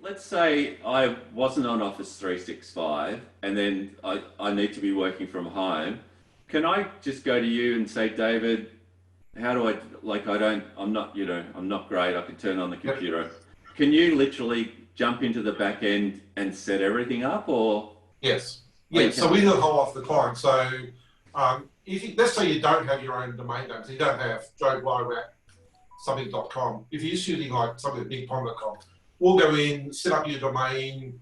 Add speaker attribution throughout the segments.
Speaker 1: let's say I wasn't on Office 365 and then I need to be working from home. Can I just go to you and say, David, how do I'm not, I'm not great. I can turn on the computer. Can you literally jump into the back end and set everything up, or?
Speaker 2: Yes. Yeah. So we do the whole off the client. So let's say you don't have your own domain name, so you don't have joe@something.com. If you're just using like something like bigpond.com, we'll go in, set up your domain,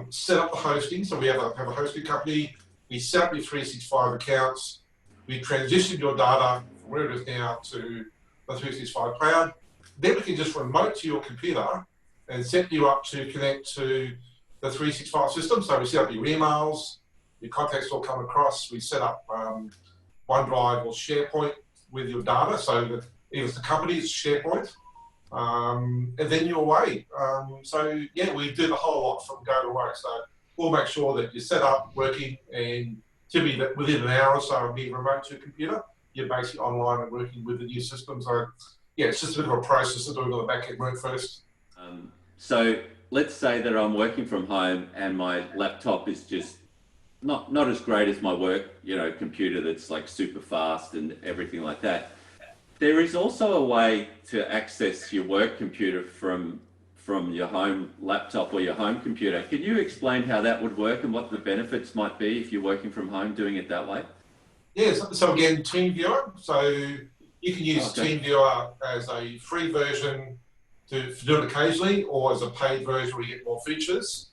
Speaker 2: set up the hosting. So we have a hosting company. We set up your 365 accounts. We transition your data from where it is now to the 365 cloud. Then we can just remote to your computer and set you up to connect to the 365 system. So we set up your emails, your contacts will come across. We set up OneDrive or SharePoint with your data, so that if it's the company's SharePoint, and then you're away. So yeah, we do the whole lot from go to work. So we'll make sure that you're set up, working, and typically that within an hour or so of being remote to a computer, you're basically online and working with the new system. So yeah, it's just a bit of a process of doing all the back end work first.
Speaker 1: So let's say that I'm working from home and my laptop is just not as great as my work, computer that's like super fast and everything like that. There is also a way to access your work computer from your home laptop or your home computer. Can you explain how that would work and what the benefits might be if you're working from home doing it that way?
Speaker 2: Yeah, so again, TeamViewer. So you can use TeamViewer as a free version to do it occasionally, or as a paid version where you get more features.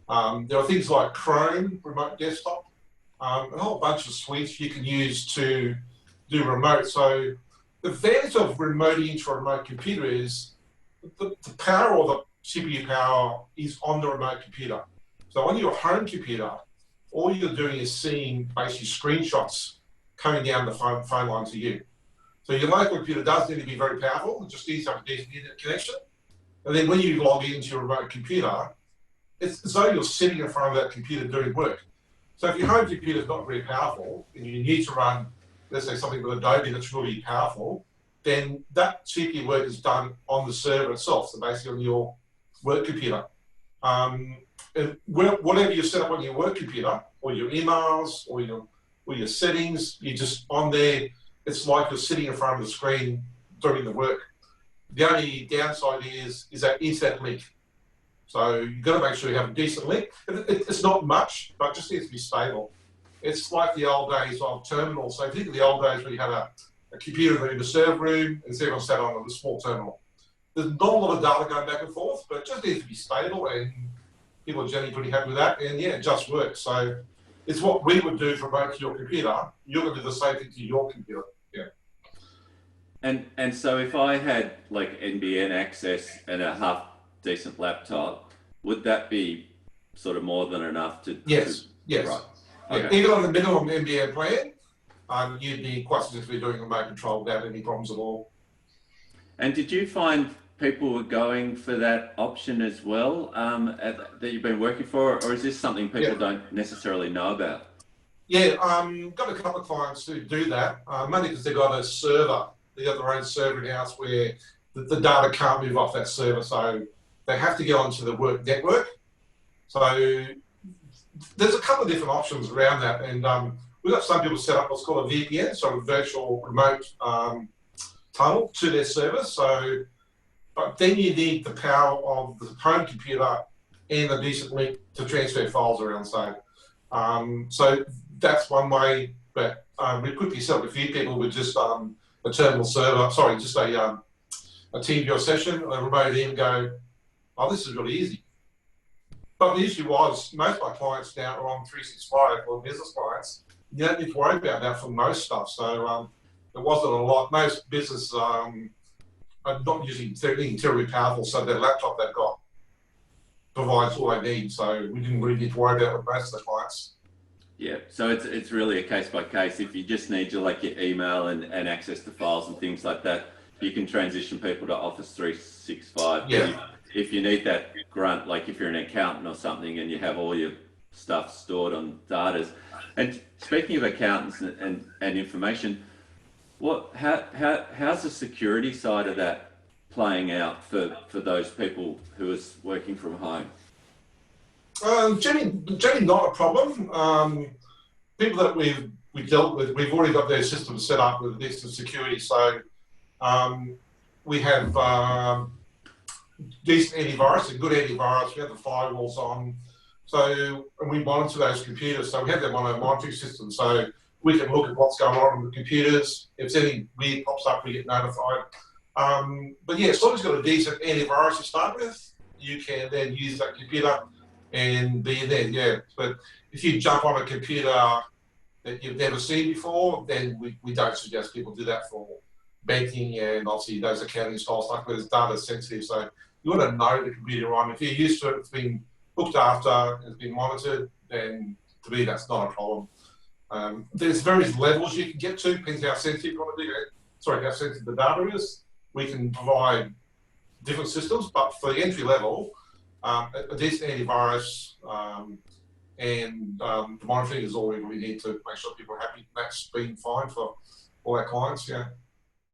Speaker 2: There are things like Chrome, remote desktop, a whole bunch of suites you can use to do remote. So the advantage of remoting into a remote computer is the power or the CPU power is on the remote computer. So on your home computer, all you're doing is seeing basically screenshots coming down the phone line to you. So your local computer does need to be very powerful. It just needs to have a decent internet connection. And then when you log into your remote computer, it's as though you're sitting in front of that computer doing work. So if your home computer is not very powerful and you need to run, let's say, something with Adobe that's really powerful, then that CPU work is done on the server itself, so basically on your work computer. Whatever you set up on your work computer, or your emails, or your settings, you're just on there. It's like you're sitting in front of the screen doing the work. The only downside is that internet link. So you've got to make sure you have a decent link. It's not much, but it just needs to be stable. It's like the old days of terminals. So think of the old days where you had a computer in the server room and everyone sat on a small terminal. There's not a lot of data going back and forth, but it just needs to be stable, and people are generally pretty happy with that. And yeah, it just works. So it's what we would do to remote to your computer. You're going to do the same thing to your computer. Yeah.
Speaker 1: And so if I had like NBN access and a half decent laptop, would that be sort of more than enough to?
Speaker 2: Yes. Yes.
Speaker 1: Right.
Speaker 2: Yeah.
Speaker 1: Okay.
Speaker 2: Even on the minimum NBN plan, you'd be quite successfully doing remote control without any problems at all.
Speaker 1: And did you find people were going for that option as well that you've been working for, or is this something people don't necessarily know about?
Speaker 2: Yeah, got a couple of clients who do that, mainly because they've got a server. They got their own server in-house where the data can't move off that server, so they have to get onto the work network. So there's a couple of different options around that, and we've got some people set up what's called a VPN, so a virtual remote tunnel to their server. So, but then you need the power of the home computer and a decent link to transfer files around. So that's one way. But we quickly set up a few people with just a terminal server. Sorry, just a TeamViewer session, a remote in, go, oh, this is really easy. But the issue was most of my clients now are on 365 or business clients. You don't need to worry about that for most stuff. So there wasn't a lot. Most businesses are not using anything terribly powerful, so their laptop they've got provides all they need. So we didn't really need to worry about it with most of the clients.
Speaker 1: Yeah, so it's really a case by case. If you just need your email and access to files and things like that, you can transition people to Office 365.
Speaker 2: Yeah.
Speaker 1: If you need that grunt, like if you're an accountant or something and you have all your stuff stored on data. And speaking of accountants and information, how's the security side of that playing out for those people who are working from home?
Speaker 2: Generally not a problem. People that we've dealt with, we've already got their systems set up with decent security. So we have decent antivirus, a good antivirus. We have the firewalls on. So, and we monitor those computers. So we have them on a monitoring system. So we can look at what's going on the computers. If any weird pops up, we get notified. But yeah, as long as you've got a decent antivirus to start with, you can then use that computer and be there, yeah. But if you jump on a computer that you've never seen before, then we don't suggest people do that for banking and obviously those accounting style stuff where it's data sensitive. So you want to know the computer you're on. If you're used to it, it's been looked after, it's been monitored, then to me that's not a problem. There's various levels you can get to, depends how sensitive you want to do it. Sorry, how sensitive the data is. We can provide different systems, but for the entry level, a decent antivirus and the monitoring is all we really need to make sure people are happy. That's been fine for all our clients, yeah.